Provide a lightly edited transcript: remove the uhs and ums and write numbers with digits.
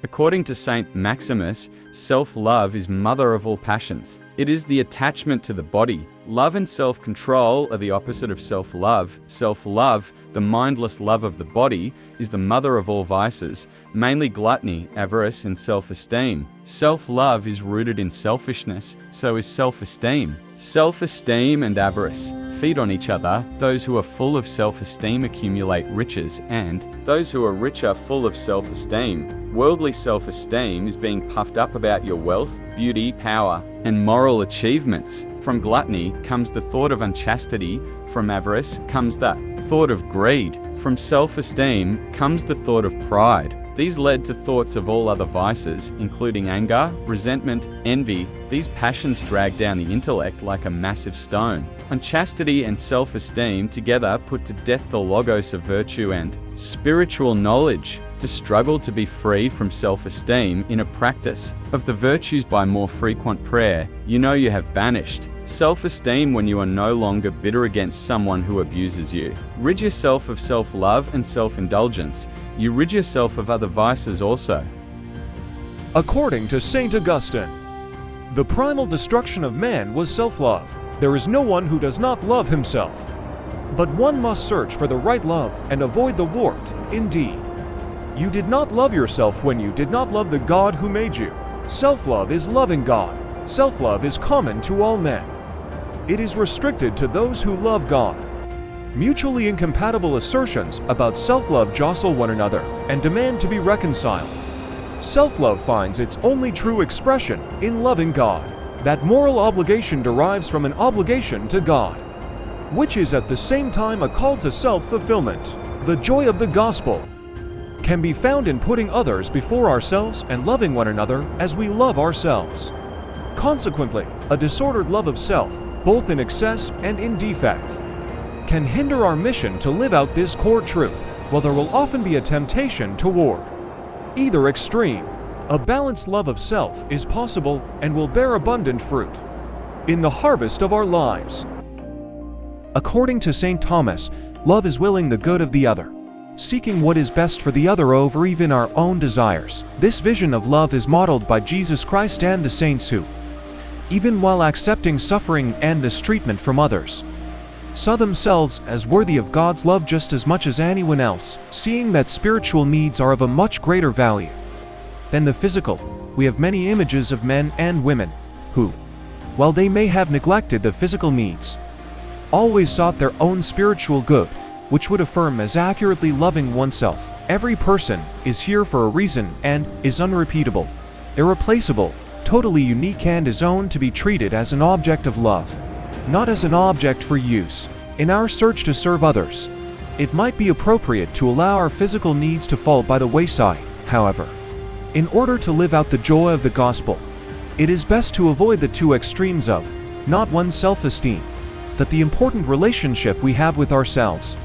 According to Saint Maximus, self-love is mother of all passions. It is the attachment to the body. Love and self-control are the opposite of self-love. Self-love, the mindless love of the body, is the mother of all vices, mainly gluttony, avarice, and self-esteem. Self-love is rooted in selfishness, so is self-esteem. Self-esteem and avarice feed on each other. Those who are full of self-esteem accumulate riches, and those who are rich are full of self-esteem. Worldly self-esteem is being puffed up about your wealth, beauty, power, and moral achievements. From gluttony comes the thought of unchastity. From avarice comes the thought of greed. From self-esteem comes the thought of pride. These led to thoughts of all other vices, including anger, resentment, envy. These passions drag down the intellect like a massive stone. Unchastity and self-esteem together put to death the logos of virtue and spiritual knowledge. To struggle to be free from self-esteem in a practice of the virtues by more frequent prayer, you know you have banished self-esteem when you are no longer bitter against someone who abuses you. Rid yourself of self-love and self-indulgence. You rid yourself of other vices also. According to Saint Augustine, the primal destruction of man was self-love. There is no one who does not love himself. But one must search for the right love and avoid the warped. Indeed, you did not love yourself when you did not love the God who made you. Self-love is loving God. Self-love is common to all men. It is restricted to those who love God. Mutually incompatible assertions about self-love jostle one another and demand to be reconciled. Self-love finds its only true expression in loving God. That moral obligation derives from an obligation to God, which is at the same time a call to self-fulfillment. The joy of the gospel can be found in putting others before ourselves and loving one another as we love ourselves. Consequently, a disordered love of self, both in excess and in defect, can hinder our mission to live out this core truth, while there will often be a temptation toward either extreme. A balanced love of self is possible and will bear abundant fruit in the harvest of our lives. According to St. Thomas, love is willing the good of the other, seeking what is best for the other over even our own desires. This vision of love is modeled by Jesus Christ and the saints who, even while accepting suffering and mistreatment from others, saw themselves as worthy of God's love just as much as anyone else. Seeing that spiritual needs are of a much greater value than the physical, we have many images of men and women who, while they may have neglected the physical needs, always sought their own spiritual good, which would affirm as accurately loving oneself. Every person is here for a reason and is unrepeatable, irreplaceable, totally unique, and is owned to be treated as an object of love, not as an object for use. In our search to serve others, it might be appropriate to allow our physical needs to fall by the wayside. However, in order to live out the joy of the gospel, it is best to avoid the two extremes of not one's self-esteem, but the important relationship we have with ourselves.